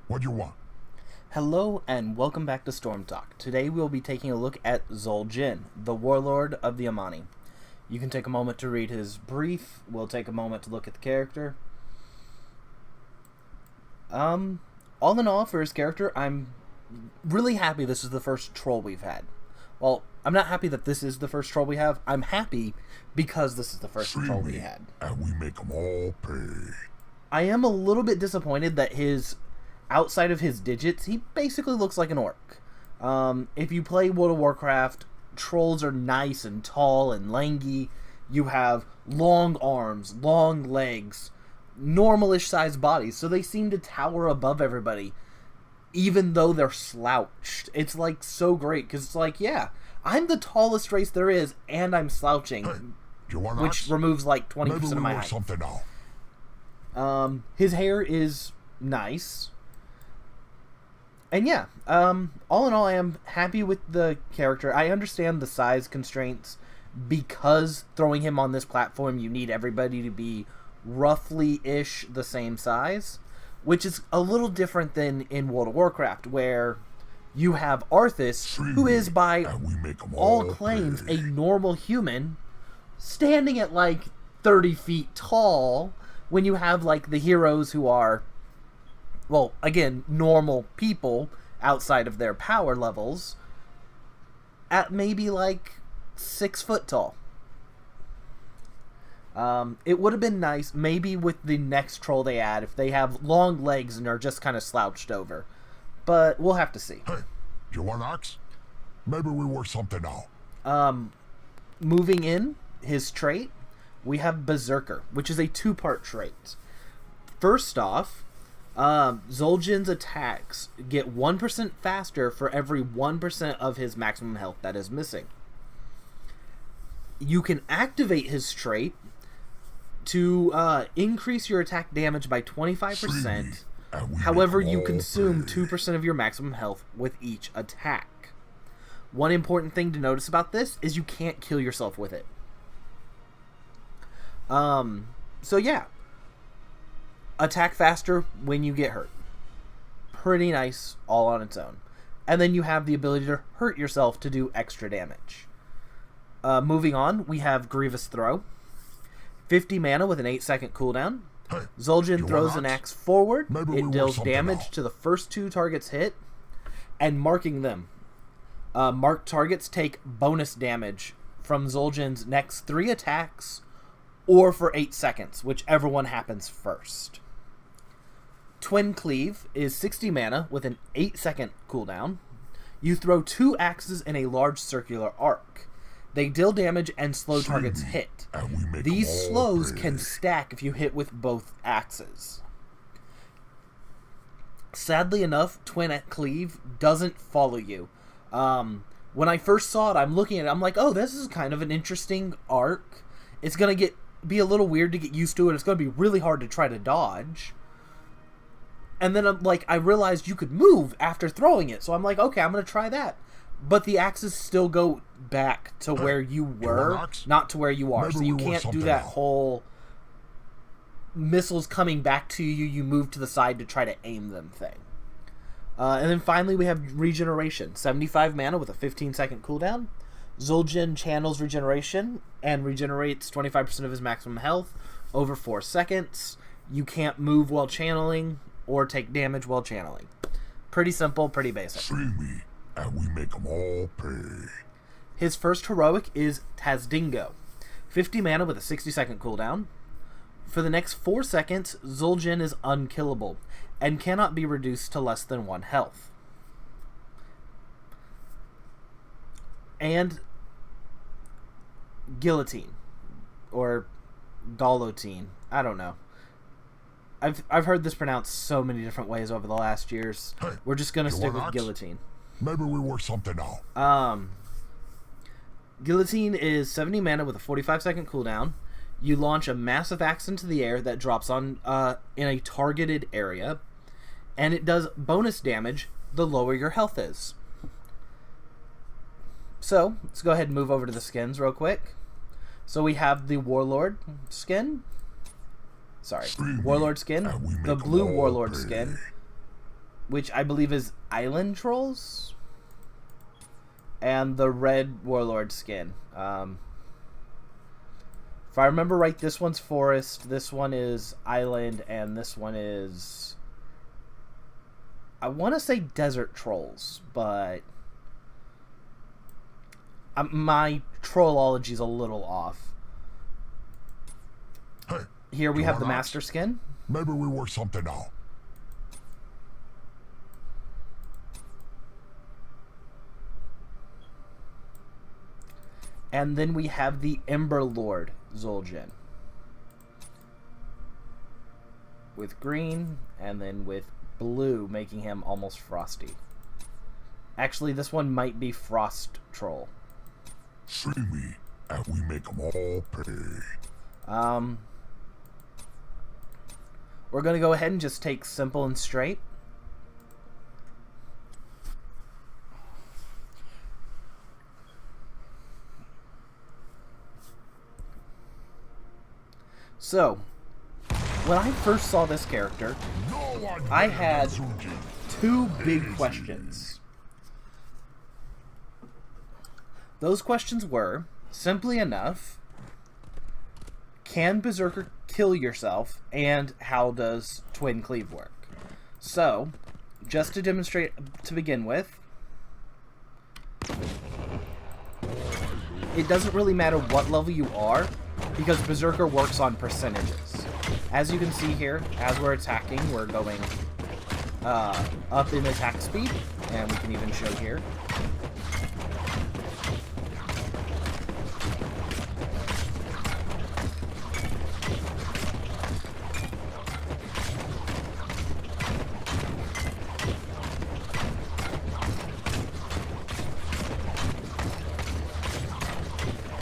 What do you want? Hello and welcome back to Storm Talk. Today we will be taking a look at Zul'jin, the warlord of the Amani. You can take a moment to read his brief. We'll take a moment to look at the character. All in all, for his character, I'm really happy this is the first troll we've had. Well, I'm not happy that this is the first troll we have. I'm happy because this is the first troll we had. And we make them all pay. I am a little bit disappointed that outside of his digits, he basically looks like an orc. If you play World of Warcraft, trolls are nice and tall and lanky. You have long arms, long legs, normalish sized bodies, so they seem to tower above everybody, even though they're slouched. It's like so great, because it's like, yeah, I'm the tallest race there is, and I'm slouching, Hey, do you want which ox? removes like 20% Maybe of we my work height. something out. His hair is nice. And yeah, all in all, I am happy with the character. I understand the size constraints because throwing him on this platform, you need everybody to be roughly-ish the same size, which is a little different than in World of Warcraft, where you have Arthas, who is by And we make them all claims pay. a normal human, standing at like 30 feet tall, when you have like the heroes who are, well, again, normal people outside of their power levels at maybe like 6 foot tall. It would have been nice, maybe with the next troll they add, if they have long legs and are just kind of slouched over. But we'll have to see. Hey, do you want ox? Maybe we work something out. Moving in, his trait, we have Berserker, which is a 2-part trait. First off, Zul'jin's attacks get 1% faster for every 1% of his maximum health that is missing. You can activate his trait to increase your attack damage by 25%. And we However, make 'em you all consume pay. 2% of your maximum health with each attack. One important thing to notice about this is you can't kill yourself with it. So yeah. Attack faster when you get hurt. Pretty nice all on its own. And then you have the ability to hurt yourself to do extra damage. Moving on, we have Grievous Throw. 50 mana with an 8-second cooldown. Hey, Zul'jin you throws want an ox? axe forward. Maybe we It work deals something damage out. to the first 2 targets hit, and marking them. Marked targets take bonus damage from Zul'jin's next 3 attacks, or for 8 seconds, whichever one happens first. Twin Cleave is 60 mana with an 8-second cooldown. You throw 2 axes in a large circular arc. They deal damage and slow targets hit. And we make These 'em all slows pay. can stack if you hit with both axes. Sadly enough, Twin Cleave doesn't follow you. When I first saw it, I'm looking at it, I'm like, oh, this is kind of an interesting arc. It's going to be a little weird to get used to, and it's going to be really hard to try to dodge. And then I realized you could move after throwing it, so I'm like, okay, I'm going to try that. But the axes still go back to where you were, ox? not to where you are. Maybe So we you work can't do something that out. whole missiles coming back to you, you move to the side to try to aim them thing. And then finally we have Regeneration. 75 mana with a 15-second cooldown. Zul'jin channels Regeneration and regenerates 25% of his maximum health over 4 seconds. You can't move while channeling or take damage while channeling. Pretty simple, pretty basic. See me, and we make 'em all pay. His first heroic is Tazdingo. 50 mana with a 60-second cooldown. For the next 4 seconds, Zul'jin is unkillable and cannot be reduced to less than 1 health. And Guillotine. Or Guillotine. I don't know. I've heard this pronounced so many different ways over the last years. Hey, We're just going to you stick want with ox? Guillotine. Maybe we work something out. Guillotine is 70 mana with a 45-second cooldown. You launch a massive axe into the air that drops on in a targeted area, and it does bonus damage the lower your health is. So, let's go ahead and move over to the skins real quick. So we have the Warlord skin. Sorry, Warlord skin, the Blue Warlord skin, which I believe is Island Trolls, and the red Warlord skin. If I remember right, this one's Forest, this one is Island, and this one is... I want to say Desert Trolls, but... my trollology's a little off. Hey, here we have the Master Skin. Maybe we work something out. And then we have the Ember Lord Zul'jin. With green, and then with blue, making him almost frosty. Actually, this one might be Frost Troll. See me, and we make them all pay. We're going to go ahead and just take simple and straight. So, when I first saw this character, I had two big questions. Those questions were, simply enough, can Berserker kill yourself, and how does Twin Cleave work? So, just to demonstrate to begin with, it doesn't really matter what level you are, because Berserker works on percentages. As you can see here, as we're attacking, we're going up in attack speed, and we can even show here.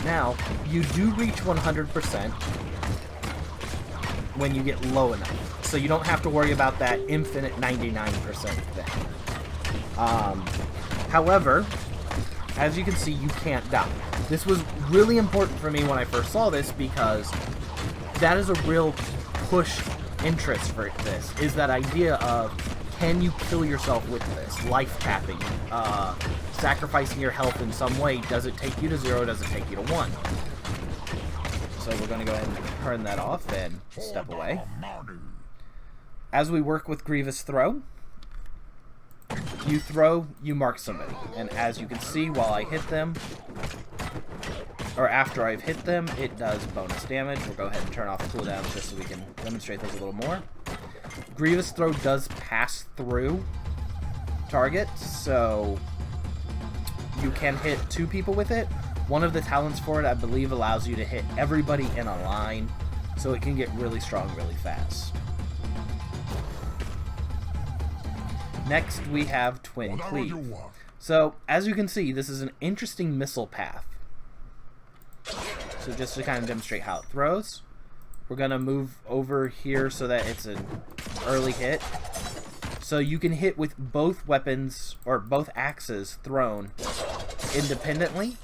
Now, you do reach 100% when you get low enough, so you don't have to worry about that infinite 99% thing. However, as you can see, you can't die. This was really important for me when I first saw this, because that is a real push interest for this, is that idea of, can you kill yourself with this? Life capping, sacrificing your health in some way. Does it take you to 0? Does it take you to 1? So we're going to go ahead and turn that off and step away. As we work with Grievous Throw, you throw, you mark somebody. And as you can see, while I hit them, or after I've hit them, it does bonus damage. We'll go ahead and turn off cooldowns just so we can demonstrate those a little more. Grievous Throw does pass through targets, so you can hit 2 people with it. One of the talents for it, I believe, allows you to hit everybody in a line, so it can get really strong really fast. Next, we have Twin Cleave. So, as you can see, this is an interesting missile path. So just to kind of demonstrate how it throws, we're going to move over here so that it's an early hit. So you can hit with both weapons, or both axes, thrown independently.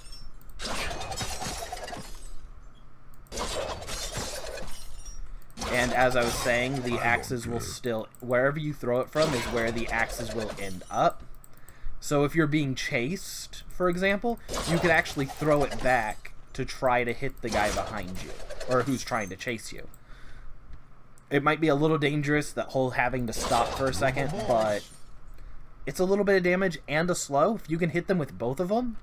And as I was saying, the axes will still, wherever you throw it from is where the axes will end up. So if you're being chased, for example, you could actually throw it back to try to hit the guy behind you, or who's trying to chase you. It might be a little dangerous, that whole having to stop for a second, but it's a little bit of damage and a slow. If you can hit them with both of them,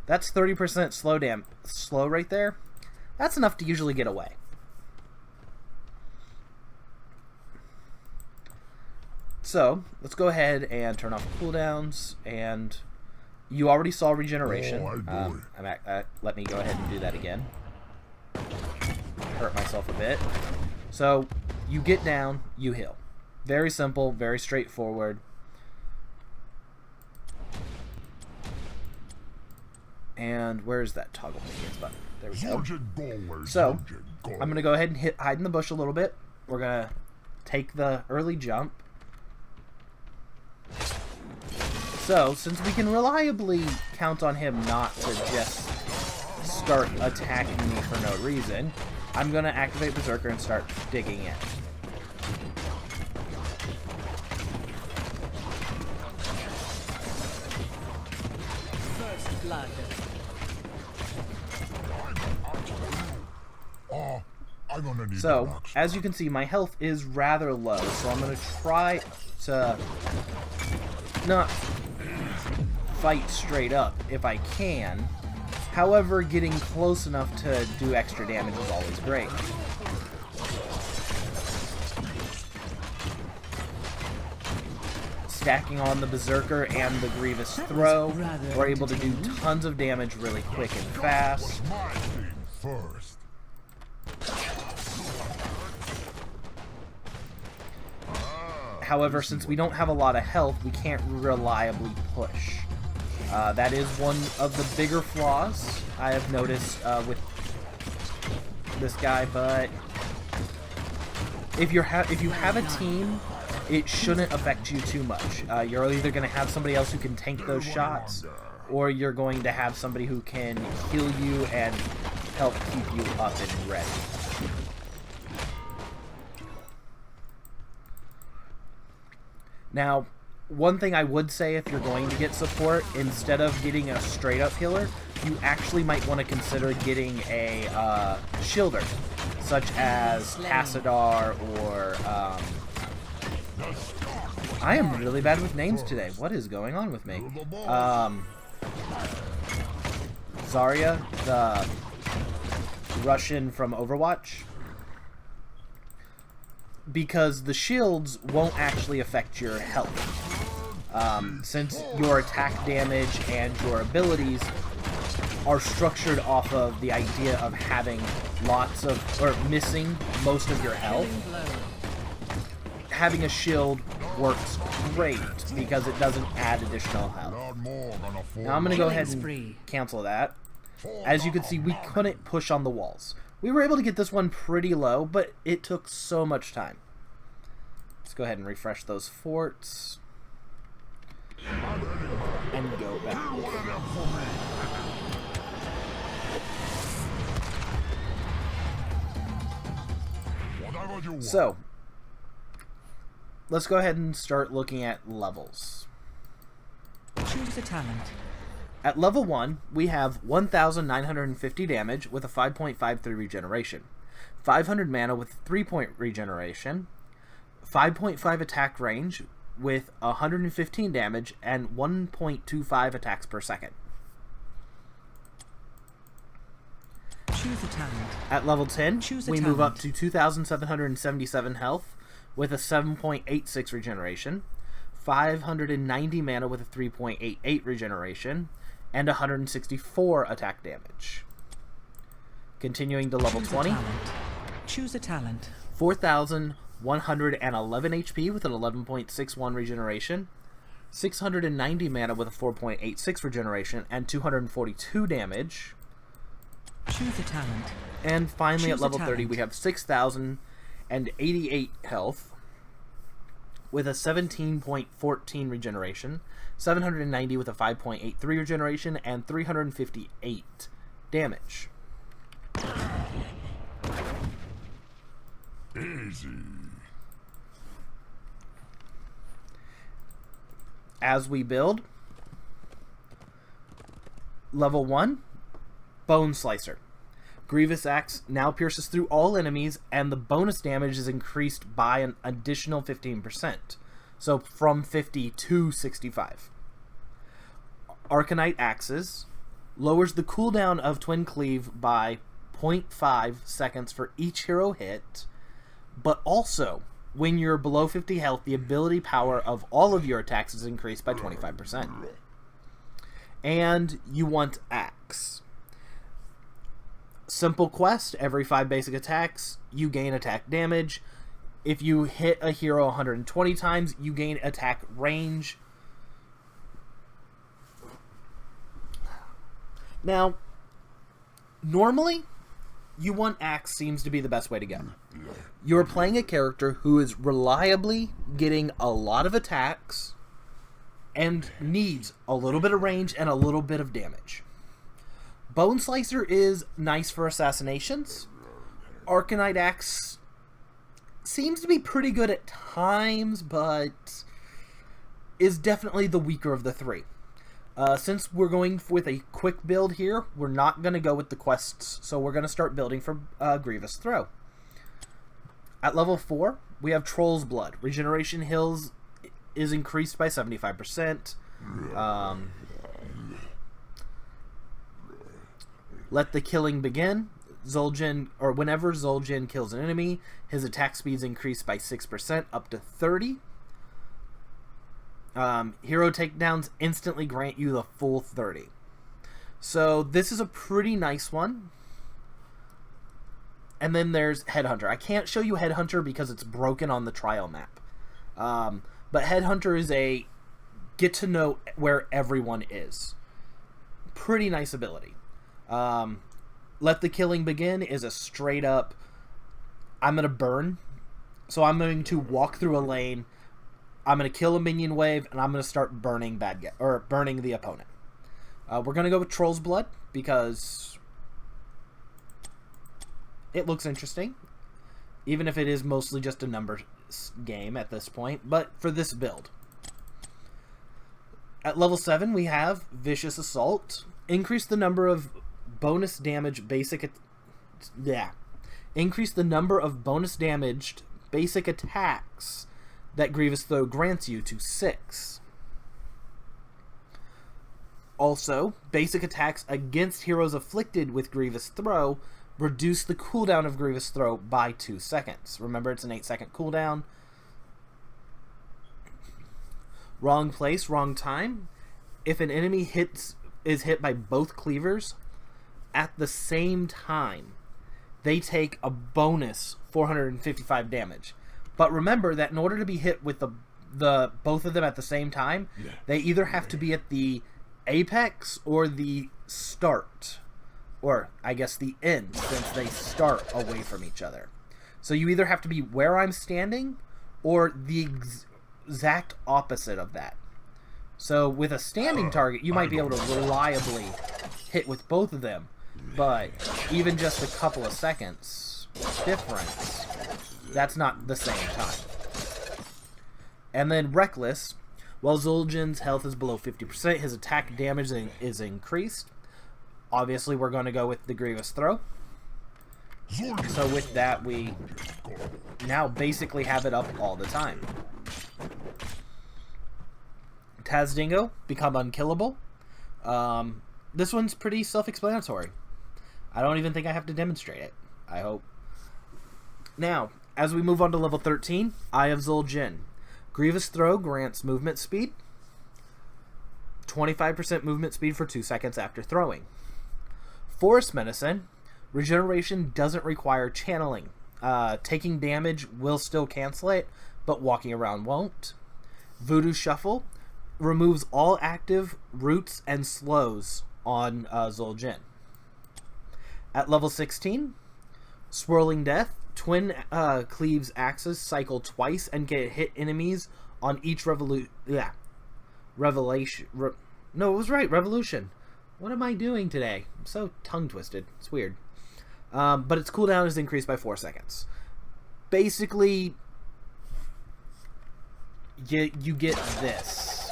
that's 30% slow right there. That's enough to usually get away. So, let's go ahead and turn off cooldowns, and you already saw regeneration. Let me go ahead and do that again. Hurt myself a bit. So, you get down, you heal. Very simple, very straightforward. And where's that toggle minions button? There we go. So, I'm going to go ahead and hide in the bush a little bit. We're going to take the early jump. So, since we can reliably count on him not to just start attacking me for no reason, I'm going to activate Berserker and start digging in. blood. I'm gonna need So, as you can see, my health is rather low, so I'm going to try to not fight straight up if I can. However, getting close enough to do extra damage is always great. Stacking on the Berserker and the Grievous Throw, we're able to do tons of damage really quick and fast. First. However, since we don't have a lot of health, we can't reliably push. That is one of the bigger flaws I have noticed with this guy, but if you have a team, it shouldn't affect you too much. You're either going to have somebody else who can tank those shots, or you're going to have somebody who can heal you and help keep you up and ready. Now, one thing I would say if you're going to get support, instead of getting a straight-up healer, you actually might want to consider getting a shielder, such as Tassadar or... I am really bad with names today. What is going on with me? Zarya, the Russian from Overwatch. Because the shields won't actually affect your health. Since your attack damage and your abilities are structured off of the idea of having lots of, or missing most of your health, having a shield works great because it doesn't add additional health. Now I'm going to go ahead and cancel that. As you can see, we couldn't push on the walls. We were able to get this one pretty low, but it took so much time. Let's go ahead and refresh those forts. And go back. So, let's go ahead and start looking at levels. Choose a talent. At level 1, we have 1,950 damage with a 5.53 regeneration, 500 mana with 3-point regeneration, 5.5 attack range with 115 damage, and 1.25 attacks per second. Choose a talent. At level 10, we move up to 2,777 health with a 7.86 regeneration, 590 mana with a 3.88 regeneration, and 164 attack damage. Continuing to level 20. Choose a talent. 4,111 HP with an 11.61 regeneration, 690 mana with a 4.86 regeneration, and 242 damage. Choose a talent. And finally, at level 30, we have 6,088 health with a 17.14 regeneration, 790 with a 5.83 regeneration, and 358 damage. Easy. As we build, level 1, Bone Slicer. Grievous Axe now pierces through all enemies, and the bonus damage is increased by an additional 15%. So from 50 to 65. Arcanite Axes lowers the cooldown of Twin Cleave by 0.5 seconds for each hero hit, but also, when you're below 50 health, the ability power of all of your attacks is increased by 25%. And you want Axe. Simple quest, every 5 basic attacks, you gain attack damage. If you hit a hero 120 times, you gain attack range. Now, normally, you want Axe seems to be the best way to go. You're playing a character who is reliably getting a lot of attacks and needs a little bit of range and a little bit of damage. Bone Slicer is nice for assassinations. Arcanite Axe seems to be pretty good at times, but is definitely the weaker of the three. Since we're going with a quick build here, we're not going to go with the quests, so we're going to start building for Grievous Throw. At level 4, we have Troll's Blood. Regeneration heals is increased by 75%. Let the killing begin. Zul'jin, or whenever Zul'jin kills an enemy, his attack speeds increase by 6% up to 30. Hero takedowns instantly grant you the full 30. So this is a pretty nice one. And then there's Headhunter. I can't show you Headhunter because it's broken on the trial map. But Headhunter is a get to know where everyone is. Pretty nice ability. Let the killing begin is a straight up, I'm going to burn. So I'm going to walk through a lane. I'm going to kill a minion wave, and I'm going to start burning burning the opponent. We're going to go with Troll's Blood because it looks interesting, even if it is mostly just a number game at this point, but for this build. At level 7, we have Vicious Assault. Increase the number of bonus damage Increase the number of bonus damaged basic attacks that Grievous Throw grants you to 6. Also, basic attacks against heroes afflicted with Grievous Throw reduce the cooldown of Grievous Throw by 2 seconds. Remember, it's an 8-second cooldown. Wrong place, wrong time. If an enemy is hit by both cleavers at the same time, they take a bonus 455 damage. But remember that in order to be hit with the both of them at the same time, they either have to be at the apex or the start, or I guess the end, since they start away from each other. So you either have to be where I'm standing or the exact opposite of that. So with a standing target, you might be able to reliably hit with both of them, but even just a couple of seconds difference, that's not the same time. And then Reckless. While Zul'jin's health is below 50%, his attack damage is increased. Obviously, we're going to go with the Grievous Throw. So with that, we now basically have it up all the time. Tazdingo, become unkillable. This one's pretty self-explanatory. I don't even think I have to demonstrate it, I hope. Now, as we move on to level 13, Eye of Zul'jin. Grievous Throw grants movement speed. 25% movement speed for 2 seconds after throwing. Forest Medicine. Regeneration doesn't require channeling. Taking damage will still cancel it, but walking around won't. Voodoo Shuffle removes all active roots and slows on Zul'jin. At level 16, Swirling Death. Twin Cleaves axes cycle twice and can hit enemies on each revolution. Revolution. What am I doing today? I'm so tongue-twisted. It's weird. But its cooldown is increased by 4 seconds. Basically, you get this.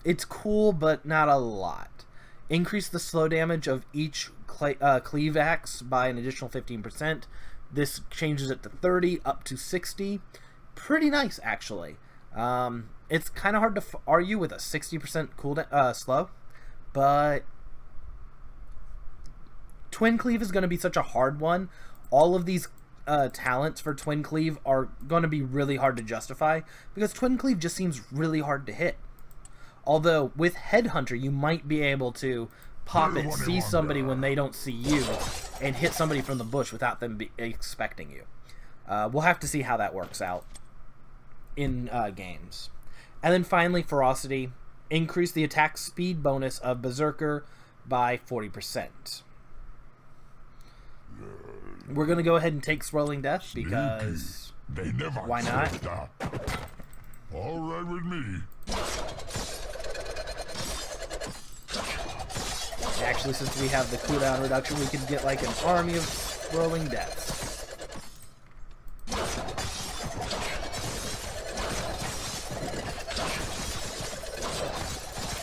It's cool, but not a lot. Increase the slow damage of each cleave axe by an additional 15%. This changes it to 30 up to 60. Pretty nice, actually. It's kind of hard to argue with a 60% cooldown slow, but Twin Cleave is going to be such a hard one. All of these talents for Twin Cleave are going to be really hard to justify because Twin Cleave just seems really hard to hit. Although with Headhunter, you might be able to pop it, see somebody when they don't see you, and hit somebody from the bush without them expecting you. We'll have to see how that works out in games. And then finally, Ferocity. Increase the attack speed bonus of Berserker by 40%. We're going to go ahead and take Swirling Death because why not? All right with me. Actually, since we have the cooldown reduction, we can get like an army of Swirling Deaths.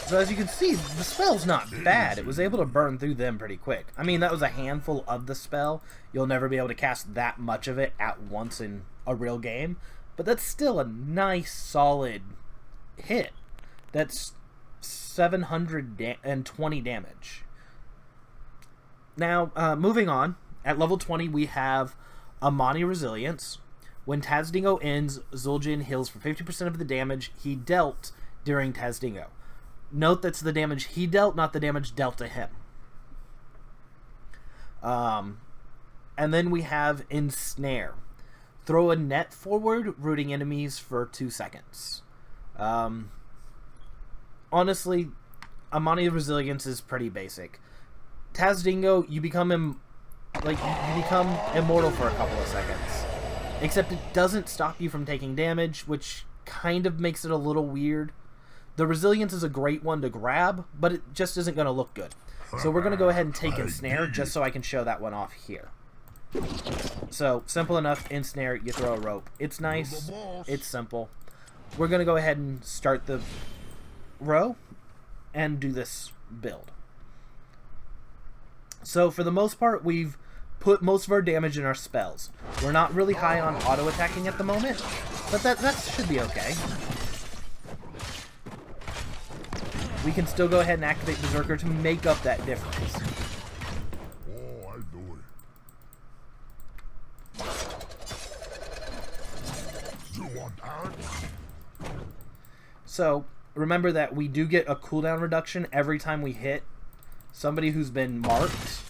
So as you can see, the spell's not bad. It was able to burn through them pretty quick. I mean, that was a handful of the spell. You'll never be able to cast that much of it at once in a real game. But that's still a nice, solid hit. That's 720 damage. Now, moving on. At level 20, we have Amani Resilience. When Tazdingo ends, Zul'jin heals for 50% of the damage he dealt during Tazdingo. Note that's the damage he dealt, not the damage dealt to him. And then we have Ensnare. Throw a net forward, rooting enemies for 2 seconds. Honestly, Amani Resilience is pretty basic. Tazdingo, you become immortal for a couple of seconds. Except it doesn't stop you from taking damage, which kind of makes it a little weird. The Resilience is a great one to grab, but it just isn't going to look good. So we're going to go ahead and take Ensnare, just so I can show that one off here. So, simple enough, Ensnare, you throw a rope. It's nice, it's simple. We're going to go ahead and start the row and do this build. So, for the most part, we've put most of our damage in our spells. We're not really high on auto-attacking at the moment, but that should be okay. We can still go ahead and activate Berserker to make up that difference. Oh, I do it. You want axe? So, remember that we do get a cooldown reduction every time we hit somebody who's been marked.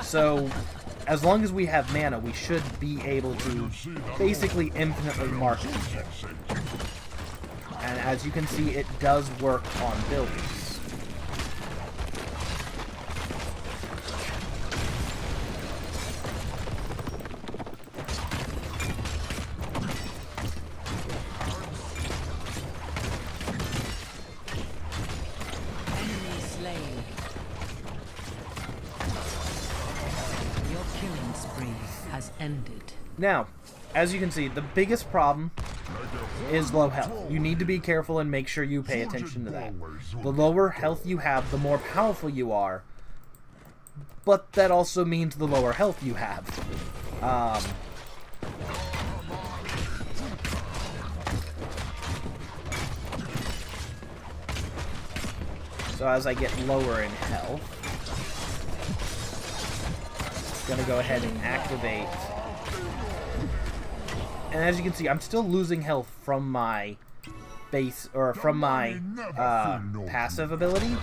So, as long as we have mana, we should be able to basically infinitely mark people. And as you can see, it does work on buildings. Enemy slain. Your killing spree has ended. Now, as you can see, the biggest problem is low health. You need to be careful and make sure you pay attention to that. The lower health you have, the more powerful you are, but that also means the lower health you have. So as I get lower in health, I'm going to go ahead and activate. And as you can see, I'm still losing health from my base, or from my passive ability.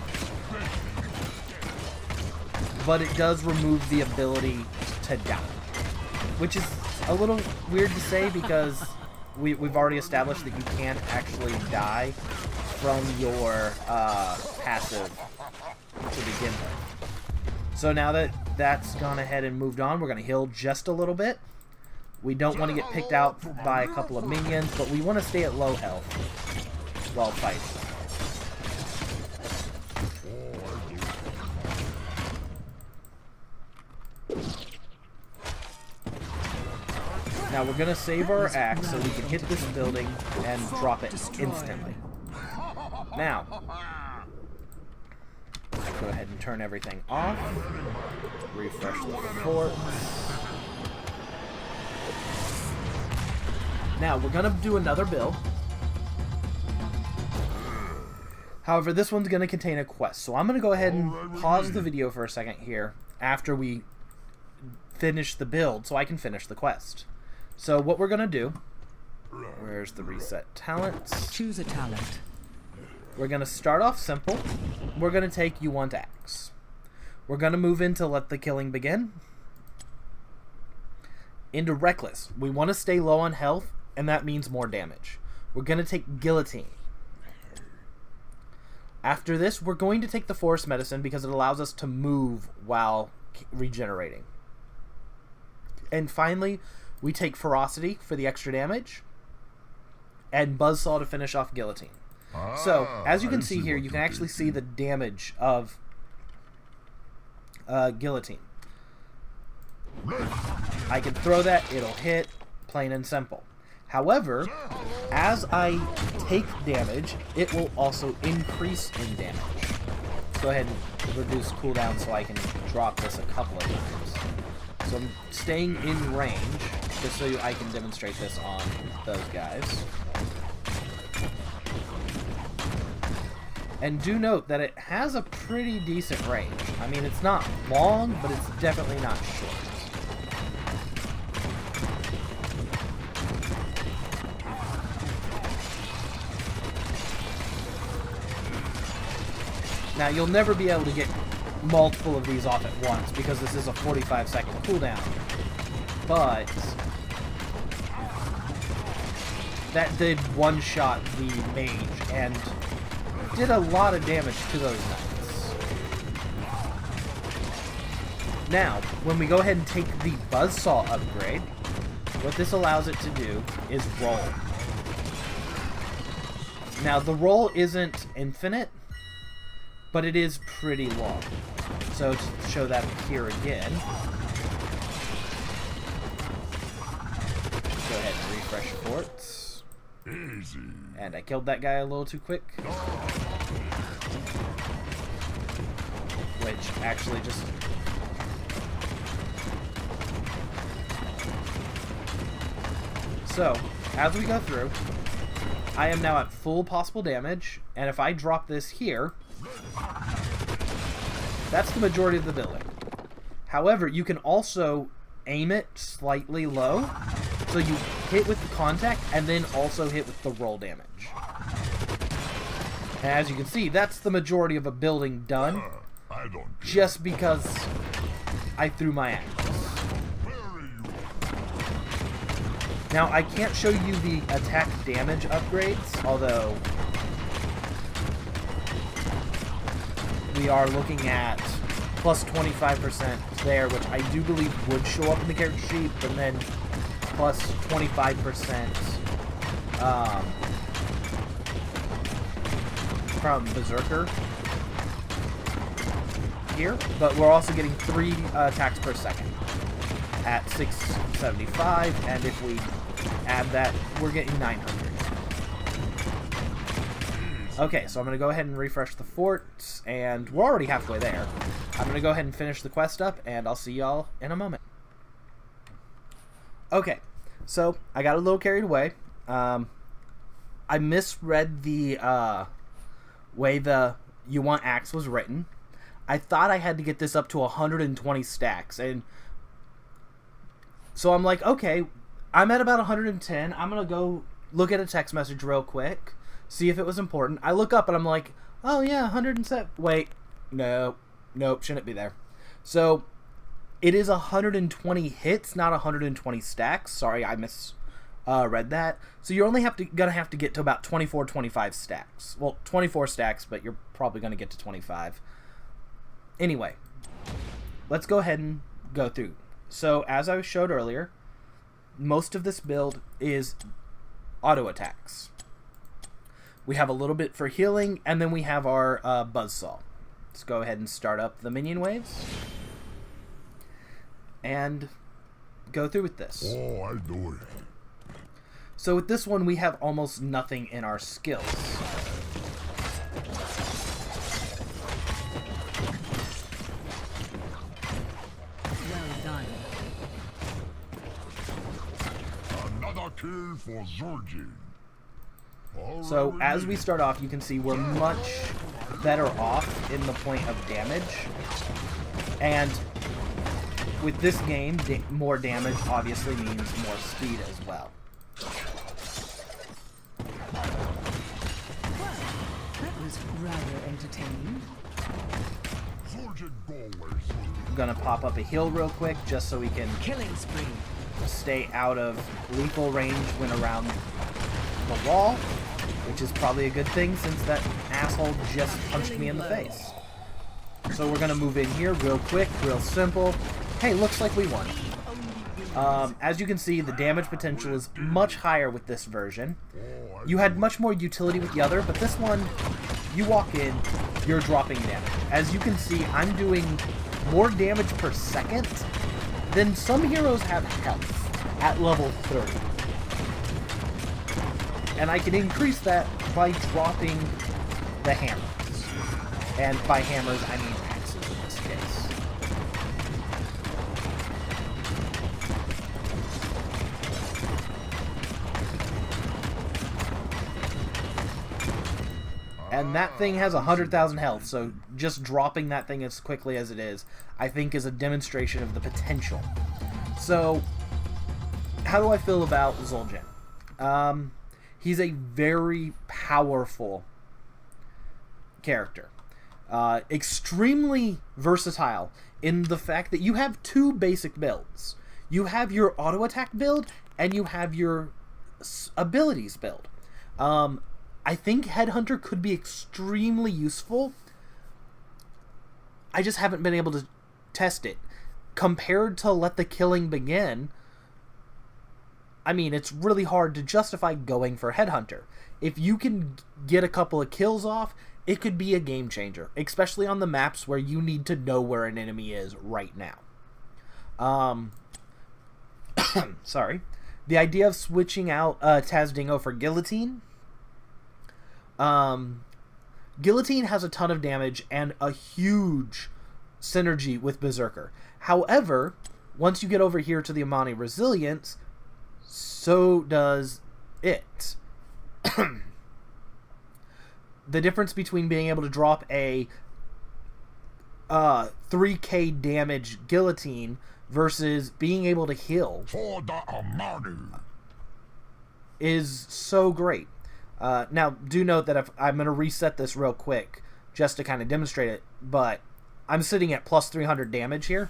But it does remove the ability to die. Which is a little weird to say because we've already established that you can't actually die from your passive to begin with. So now that that's gone ahead and moved on, we're going to heal just a little bit. We don't want to get picked out by a couple of minions, but we want to stay at low health while fighting. Now we're going to save our axe so we can hit this building and drop it instantly. Now, go ahead and turn everything off. Refresh the fort. Now, we're going to do another build. However, this one's going to contain a quest. So I'm going to go ahead and pause the video for a second here after we finish the build so I can finish the quest. So what we're going to do... Where's the reset talents? Choose a talent. We're going to start off simple. We're going to take You Want Axe. We're going to move into Let the Killing Begin. Into Reckless. We want to stay low on health, and that means more damage. We're going to take Guillotine. After this, we're going to take the Forest Medicine because it allows us to move while regenerating. And finally, we take Ferocity for the extra damage, and Buzzsaw to finish off Guillotine. So, as you can see here, you can actually see the damage of Guillotine. I can throw that, it'll hit, plain and simple. However, as I take damage, it will also increase in damage. Let's go ahead and reduce cooldown so I can drop this a couple of times. So I'm staying in range, just so I can demonstrate this on those guys. And do note that it has a pretty decent range. I mean, it's not long, but it's definitely not short. Now, you'll never be able to get multiple of these off at once, because this is a 45-second cooldown. But that did one-shot the mage, and did a lot of damage to those knights. Now, when we go ahead and take the Buzzsaw upgrade, what this allows it to do is roll. Now, the roll isn't infinite, but it is pretty long. So, to show that here again, go ahead and refresh forts. Easy. And I killed that guy a little too quick. Which actually just... So, as we go through, I am now at full possible damage, and if I drop this here, that's the majority of the building. However, you can also aim it slightly low, so you hit with the contact, and then also hit with the roll damage. And as you can see, that's the majority of a building done, I don't care. just because I threw my axe. Now, I can't show you the attack damage upgrades, although we are looking at plus 25% there, which I do believe would show up in the character sheet, but then plus 25% from Berserker here, but we're also getting 3 attacks per second at 675, and if we add that, we're getting 900. Okay, so I'm going to go ahead and refresh the forts, and we're already halfway there. I'm going to go ahead and finish the quest up, and I'll see y'all in a moment. Okay, so I got a little carried away. I misread the way the You Want Axe was written. I thought I had to get this up to 120 stacks, and so I'm like, okay, I'm at about 110. I'm going to go look at a text message real quick, see if it was important. I look up and I'm like, oh yeah, 107. Wait, nope, shouldn't be there. So it is 120 hits, not 120 stacks. Sorry, I misread that. So you're only gonna have to get to about 24, 25 stacks. Well, 24 stacks, but you're probably gonna get to 25. Anyway, let's go ahead and go through. So as I showed earlier, most of this build is auto attacks. We have a little bit for healing, and then we have our Buzzsaw. Let's go ahead and start up the minion waves and go through with this. Oh, I do it. So with this one, we have almost nothing in our skills. Well done. Another kill for Zul'jin. So as we start off, you can see we're much better off in the point of damage. And with this game, more damage obviously means more speed as well. That was rather entertaining. I'm gonna pop up a heal real quick just so we can Killing spree. stay out of lethal range when around the wall, which is probably a good thing since that asshole just punched me in the face. So we're gonna move in here real quick, real simple. Hey, looks like we won. As you can see, the damage potential is much higher with this version. You had much more utility with the other, but this one, you walk in, you're dropping damage. As you can see, I'm doing more damage per second than some heroes have health at level 30. and I can increase that by dropping the hammers. And by hammers, I mean axes in this case. And that thing has 100,000 health, so just dropping that thing as quickly as it is, I think is a demonstration of the potential. So, how do I feel about Zul'jin? He's a very powerful character. Extremely versatile in the fact that you have two basic builds. You have your auto attack build, and you have your abilities build. I think Headhunter could be extremely useful. I just haven't been able to test it. Compared to Let the Killing Begin, I mean, it's really hard to justify going for Headhunter. If you can get a couple of kills off, it could be a game changer, especially on the maps where you need to know where an enemy is right now. Sorry. The idea of switching out Tazdingo for Guillotine. Guillotine has a ton of damage and a huge synergy with Berserker. However, once you get over here to the Amani Resilience, so does it. The difference between being able to drop a 3k damage Guillotine versus being able to heal For the Amani. is so great. Now, do note that if I'm going to reset this real quick just to kind of demonstrate it, but I'm sitting at plus 300 damage here.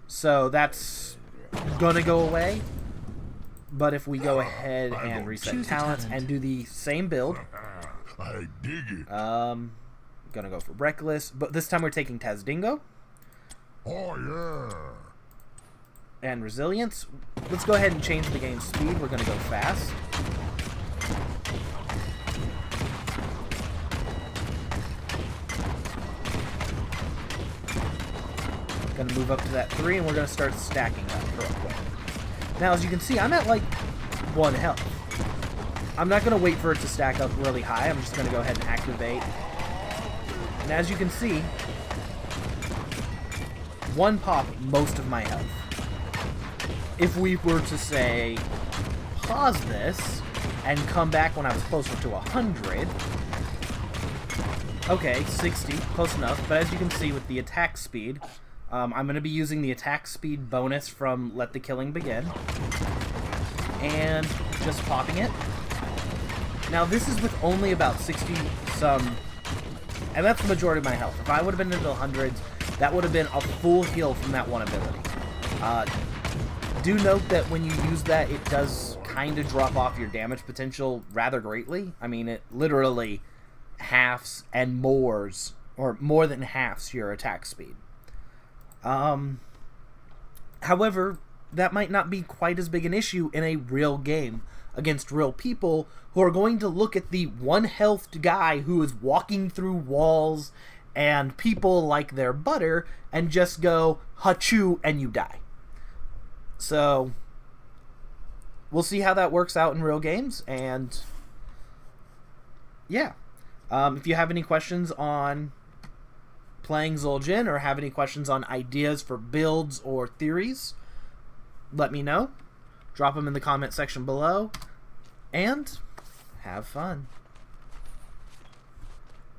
So that's going to go away. But if we go ahead and reset talents and do the same build, I dig it. going to go for Reckless, but this time we're taking Tazdingo Oh, yeah. and Resilience. Let's go ahead and change the game speed. We're going to go fast. Going to move up to that 3, and we're going to start stacking up real quick. Now, as you can see, I'm at like 1 health. I'm not going to wait for it to stack up really high. I'm just going to go ahead and activate. And as you can see, 1 pop most of my health. If we were to say, pause this, and come back when I was closer to 100... Okay, 60, close enough. But as you can see with the attack speed, I'm going to be using the attack speed bonus from Let the Killing Begin. And just popping it. Now this is with only about 60 some, and that's the majority of my health. If I would have been into the hundreds, that would have been a full heal from that one ability. Do note that when you use that, it does kind of drop off your damage potential rather greatly. I mean, it literally halves and more than halves your attack speed. However, that might not be quite as big an issue in a real game against real people who are going to look at the 1-healthed guy who is walking through walls and people like their butter and just go, hachoo, and you die. So, we'll see how that works out in real games, and yeah. If you have any questions on playing Zul'jin or have any questions on ideas for builds or theories, let me know. Drop them in the comment section below, and have fun.